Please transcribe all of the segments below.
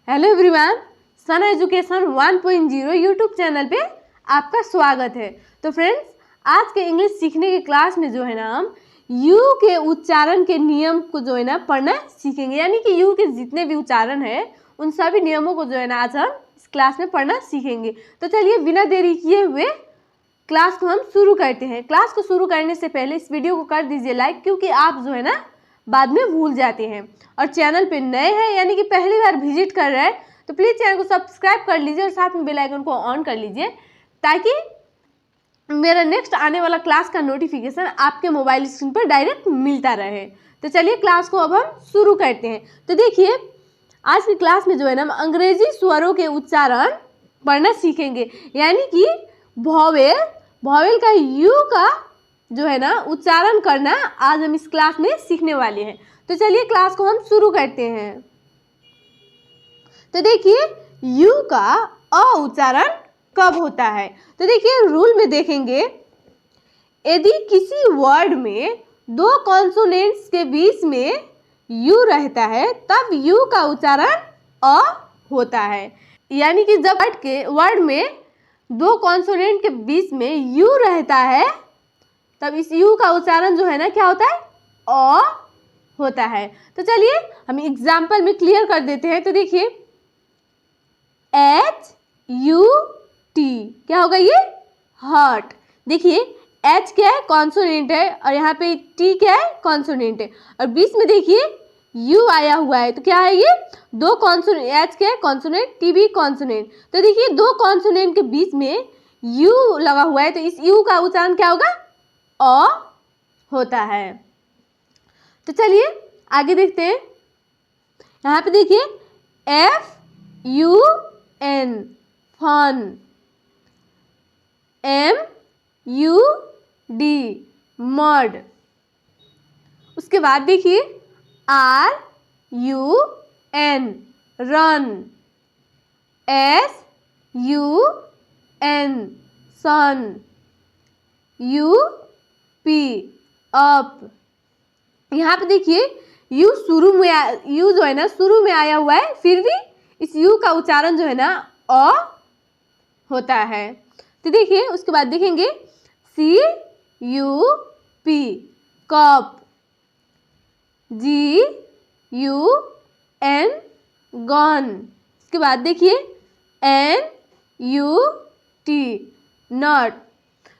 Hello everyone, सन education 1.0 YouTube channel पे आपका स्वागत है। तो फ्रेंड्स, आज के इंग्लिश सीखने के क्लास में जो है ना हम यू के उच्चारण के नियम को जो है ना पढ़ना सीखेंगे। यानी कि यू के जितने भी उच्चारण है उन सभी नियमों को जो है ना आज हम इस क्लास में पढ़ना सीखेंगे। तो चलिए बिना देरी किए हुए क्लास को हम शुरू करते हैं। क्लास को शुरू करने से पहले इस वीडियो को कर दीजिए लाइक, क्योंकि आप जो है ना बाद में भूल जाते हैं। और चैनल पे नए हैं यानी कि पहली बार विजिट कर रहे हैं तो प्लीज़ चैनल को सब्सक्राइब कर लीजिए और साथ में बेल आइकन को ऑन कर लीजिए, ताकि मेरा नेक्स्ट आने वाला क्लास का नोटिफिकेशन आपके मोबाइल स्क्रीन पर डायरेक्ट मिलता रहे। तो चलिए क्लास को अब हम शुरू करते हैं। तो देखिए, आज की क्लास में जो है ना हम अंग्रेजी स्वरों के उच्चारण पढ़ना सीखेंगे। यानी कि वॉवेल का यू का जो है ना उच्चारण करना आज हम इस क्लास में सीखने वाले हैं। तो चलिए क्लास को हम शुरू करते हैं। तो देखिए, यू का अ उच्चारण कब होता है। तो देखिए रूल में देखेंगे, यदि किसी वर्ड में दो कॉन्सोनेंट्स के बीच में यू रहता है तब यू का उच्चारण अ होता है। यानी कि जब वर्ड में दो कॉन्सोनेंट के बीच में यू रहता है तब इस यू का उच्चारण जो है ना क्या होता है, अ होता है। तो चलिए हम एग्जाम्पल में क्लियर कर देते हैं। तो देखिए, HUT क्या होगा, ये हर्ट। देखिए H क्या है, कॉन्सोनेंट है, और यहाँ पे T क्या है, कॉन्सोनेंट है, और बीच में देखिए U आया हुआ है। तो क्या है, ये दो कॉन्सोनेंट, H क्या है कॉन्सोनेंट, T भी कॉन्सोनेंट। तो देखिए दो कॉन्सोनेंट के बीच में U लगा हुआ है, तो इस U का उच्चारण क्या होगा, अ होता है। तो चलिए आगे देखते हैं। यहाँ पे देखिए FUN फन, MUD मड। उसके बाद देखिए RUN रन, SUN सन, UP अप। यहाँ पे देखिए यू यू जो है ना शुरू में आया हुआ है, फिर भी इस यू का उच्चारण जो है ना अ होता है। तो देखिए उसके बाद देखेंगे CUP कप, GUN गन। इसके बाद देखिए NUT नट।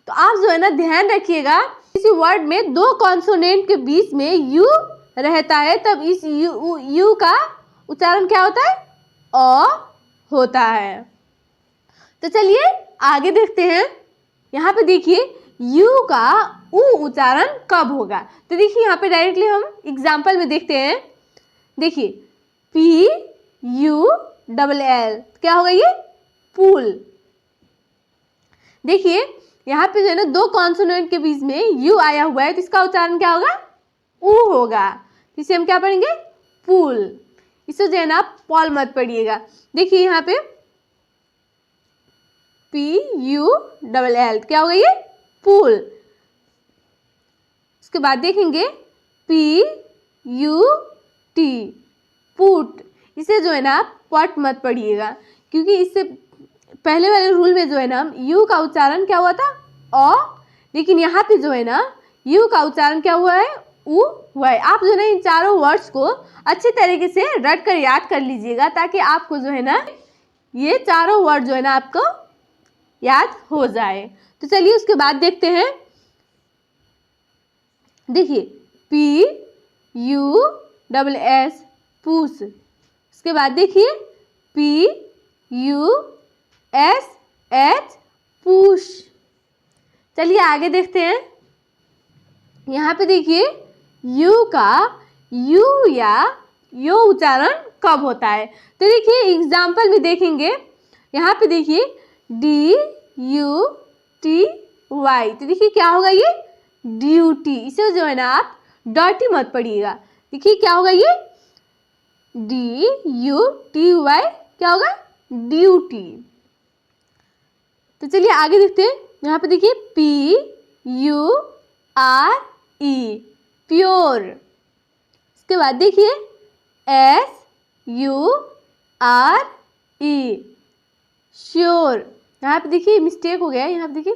तो आप जो है ना ध्यान रखिएगा, किसी वर्ड में दो कॉन्सोनेंट के बीच में यू रहता है तब इस यू का उच्चारण क्या होता है, अ होता है। तो चलिए आगे देखते हैं। यहाँ पे देखिए यू का उ उच्चारण कब होगा। तो देखिए यहाँ पे डायरेक्टली हम एग्जाम्पल में देखते हैं। देखिए PULL क्या होगा, ये पुल। देखिए यहाँ पे जो है ना दो कॉन्सोनेंट के बीच में यू आया हुआ है, तो इसका उच्चारण क्या होगा, ऊ होगा। इसे हम क्या पढ़ेंगे, पुल। इसे जो है ना आप पॉल मत पढ़िएगा। देखिए यहाँ पे PULL क्या होगा, ये पुल। उसके बाद देखेंगे PUT पुट। इसे जो है ना आप पट मत पढ़िएगा, क्योंकि इससे पहले वाले रूल में जो है ना यू का उच्चारण क्या हुआ था, अ, लेकिन यहाँ पे जो है ना यू का उच्चारण क्या हुआ है, उ हुआ है। आप जो है ना इन चारों वर्ड्स को अच्छी तरीके से रट कर याद कर लीजिएगा, ताकि आपको जो है ना ये चारों वर्ड जो है ना आपको याद हो जाए। तो चलिए उसके बाद देखते हैं। देखिए PUSS पुश। उसके बाद देखिए PUSH पुश। चलिए आगे देखते हैं। यहाँ पे देखिए यू का यू या यो उच्चारण कब होता है। तो देखिए एग्जाम्पल में देखेंगे। यहाँ पे देखिए DUTY। तो देखिए क्या होगा, ये ड्यूटी। इसे जो है ना आप डॉटी मत पढ़िएगा। देखिए क्या होगा, ये DUTY क्या होगा, ड्यूटी। तो चलिए आगे देखते हैं। यहाँ पे देखिए PURE प्योर। इसके बाद देखिए SUNNY आर ई, श्योर। यहाँ पे देखिए मिस्टेक हो गया है, यहाँ पे देखिए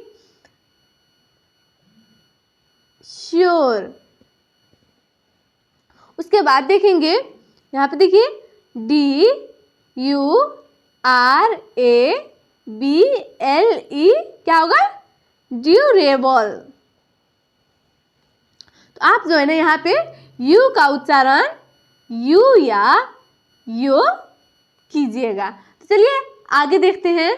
श्योर। उसके बाद देखेंगे यहाँ पे देखिए D U R A B L E, क्या होगा? ड्यूरेबल। तो आप जो है ना यहाँ पे यू का उच्चारण यू या यो कीजिएगा। तो चलिए आगे देखते हैं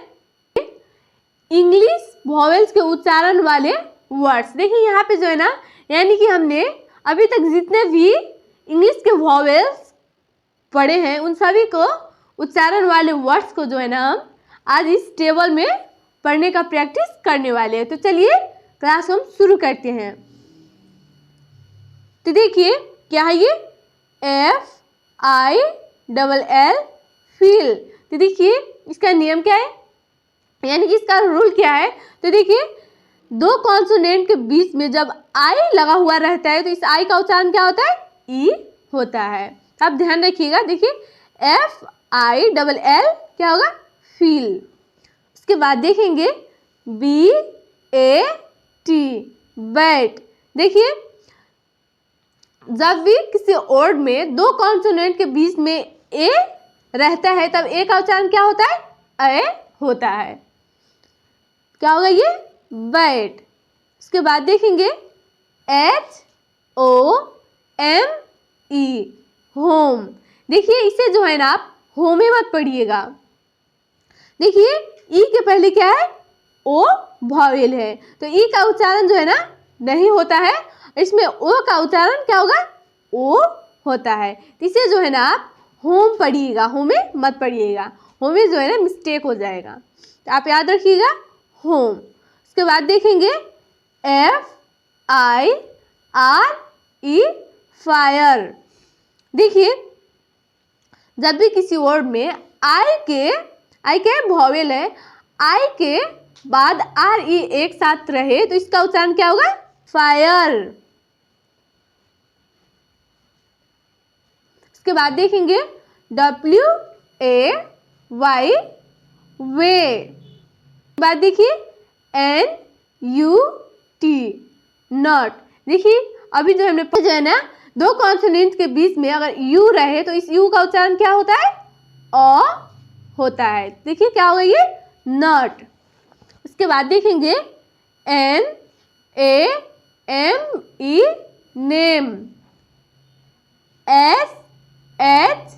इंग्लिश वॉवेल्स के उच्चारण वाले वर्ड्स। देखिए यहाँ पे जो है ना, यानी कि हमने अभी तक जितने भी इंग्लिश के वॉवेल्स पढ़े हैं उन सभी को उच्चारण वाले वर्ड्स को जो है ना हम आज इस टेबल में पढ़ने का प्रैक्टिस करने वाले हैं। तो चलिए क्लास हम शुरू करते हैं। तो देखिए क्या है ये, FILL फील। तो देखिए इसका नियम क्या है, यानी कि इसका रूल क्या है। तो देखिए दो कॉन्सोनेंट के बीच में जब आई लगा हुआ रहता है तो इस आई का उच्चारण क्या होता है? ई होता है। आप ध्यान रखिएगा। देखिए FILL क्या होगा? फील। उसके बाद देखेंगे BAT, बैट। देखिए जब भी किसी वर्ड में दो कॉन्सोनेंट के बीच में ए रहता है तब ए का उच्चारण क्या होता है? ए होता है। क्या होगा ये? बैट। उसके बाद देखेंगे HOME, होम। देखिए इसे जो है ना आप होमे मत पढ़िएगा। देखिए ई के पहले क्या है? ओ वॉवेल है, तो ई का उच्चारण जो है ना नहीं होता है। इसमें ओ का उच्चारण क्या होगा? ओ होता है। तो इसे जो है ना आप होम पढ़िएगा, होमे मत पढ़िएगा। होमे जो है ना मिस्टेक हो जाएगा, तो आप याद रखिएगा होम। उसके बाद देखेंगे FIRE, फायर। देखिए जब भी किसी वर्ड में आई के वॉवेल है, आई के बाद RE एक साथ रहे तो इसका उच्चारण क्या होगा? फायर। उसके बाद देखेंगे WAY, वे। बाद देखिए NUT, नॉट। देखिए अभी जो हमने जो है ना दो कॉन्सोनेंट के बीच में अगर यू रहे तो इस यू का उच्चारण क्या होता है? अ होता है। देखिए क्या होगा ये? नॉट। उसके बाद देखेंगे NAME, name. SHARE,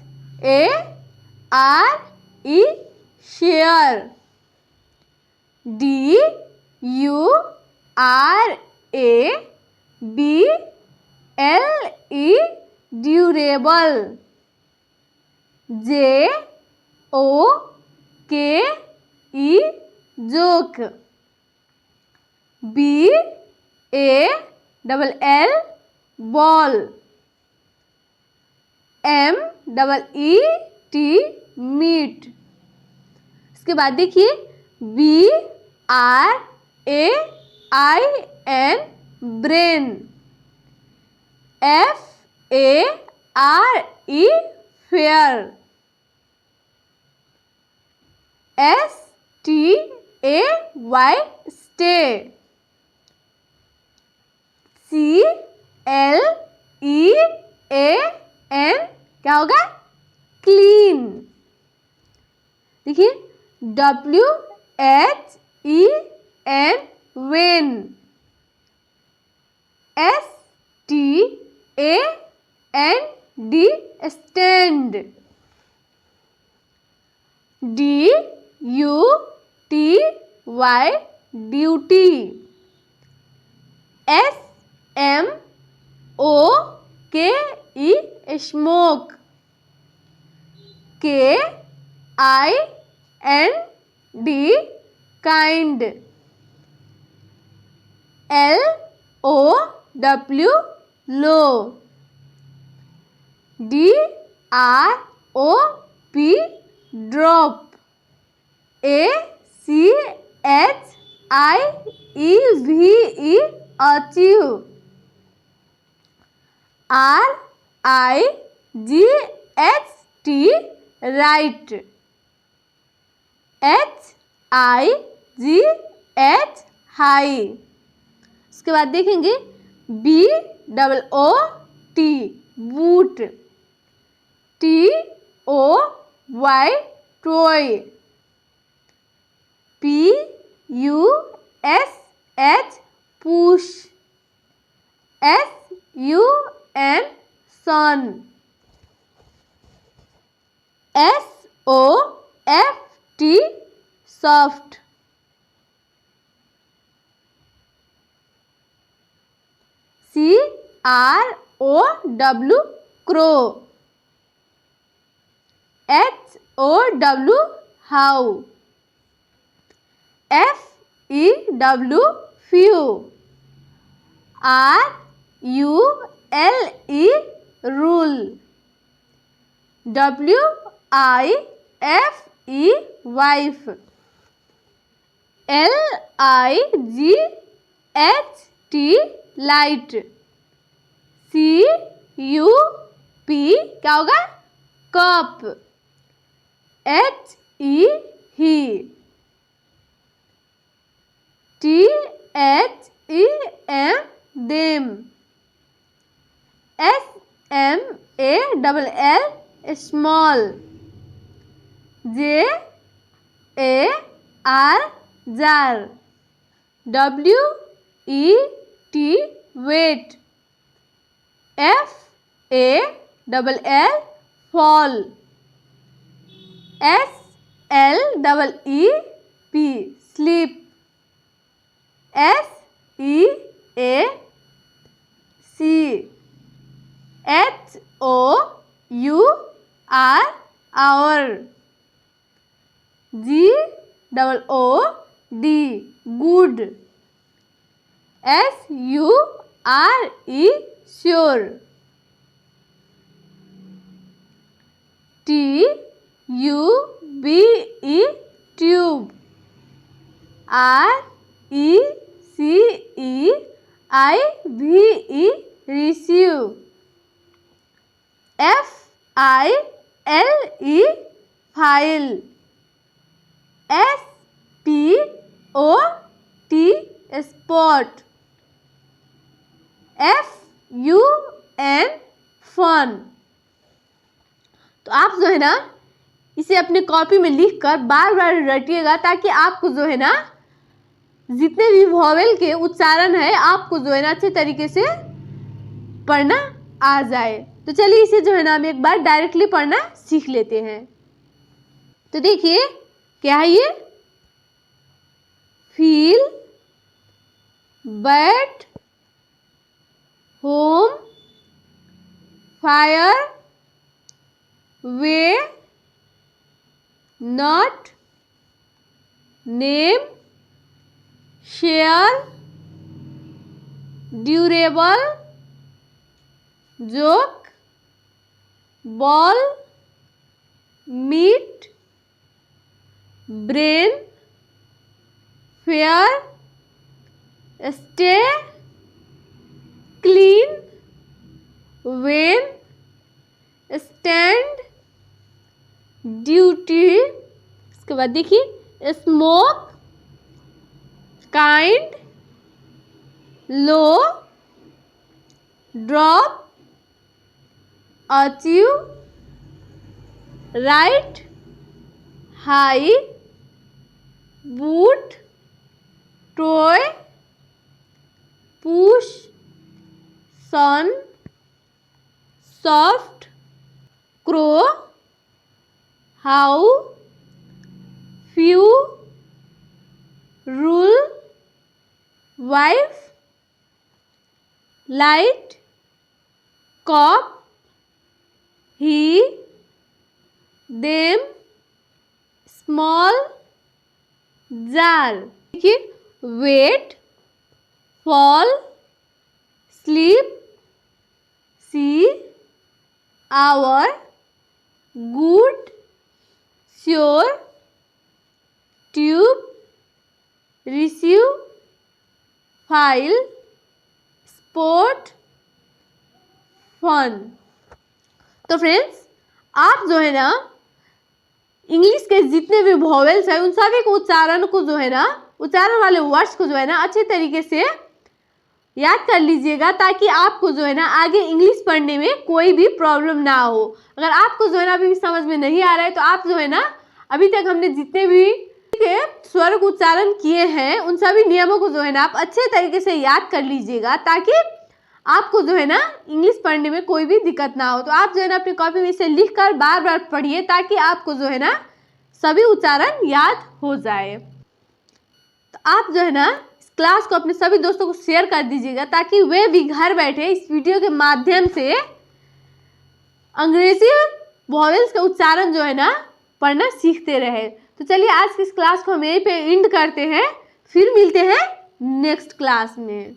share. DURABLE, durable. JOKE, joke. BALL, ball. MEET, meet. इसके बाद देखिए BRAIN, brain. FARE, fare. STAY, stay. CLEAN, क्या होगा? क्लीन। देखिए WHEN, when. STAND, stand. DUTY, duty. SMOKE, smoke. KIND, kind. LOW, low. DROP, drop. ACHIEVE, achieve. RIGHT, right, HIGH high. उसके बाद देखेंगे BOOT boot, TOY toy, PUSH push, SUN sun, SOFT soft, CROW crow, HOW how, FEW few, RULE rule, WIFE wife, LIGHT light, CUP क्या होगा? Cup, HE he, THEM them, SMALL small, JAR jar, WET wet, FALL fall, SLEEP sleep, SEAC HOUR hour, GOOD good, SURE sure, TUBE tube, RECEIVE receive, FILE file, SPOT spot, FUN fun. तो आप जो है ना इसे अपने copy में लिखकर बार बार रटिएगा ताकि आपको जो है ना जितने भी वॉवेल के उच्चारण है आपको जो है ना अच्छे तरीके से पढ़ना आ जाए। तो चलिए इसे जो है ना हम एक बार डायरेक्टली पढ़ना सीख लेते हैं। तो देखिए क्या है ये, feel, bat, home, fire, way, not, name, share, durable, joke, ball, meet, brain, fair, stay, clean, when, stand, duty. इसके बाद देखिए smoke, kind, low, drop, achieve, right, high, boot, toy, push, sun, soft, crow, how, few, rule, wife, light, cup, he, them, small, jar. देखिए wait, fall, sleep, see, hour, good, sure, tube, receive, file, sport, fun. तो friends आप जो है ना English के जितने भी vowels हैं उन सभी को उच्चारण को जो है ना, उच्चारण वाले वर्ड्स को जो है ना अच्छे तरीके से याद कर लीजिएगा, ताकि आपको जो है ना आगे इंग्लिश पढ़ने में कोई भी प्रॉब्लम ना हो। अगर आपको जो है ना अभी भी समझ में नहीं आ रहा है तो आप जो है ना अभी तक हमने जितने भी के स्वर को उच्चारण किए हैं उन सभी नियमों को जो है ना आप अच्छे तरीके से याद कर लीजिएगा, ताकि आपको जो है ना इंग्लिश पढ़ने में कोई भी दिक्कत ना हो। तो आप जो है ना अपनी कॉपी में इसे लिख कर बार बार पढ़िए, ताकि आपको जो है ना सभी उच्चारण याद हो जाए। तो आप जो है ना इस क्लास को अपने सभी दोस्तों को शेयर कर दीजिएगा, ताकि वे भी घर बैठे इस वीडियो के माध्यम से अंग्रेजी वॉवेल्स का उच्चारण जो है ना पढ़ना सीखते रहे। तो चलिए आज की इस क्लास को हम यहीं पे एंड करते हैं, फिर मिलते हैं नेक्स्ट क्लास में।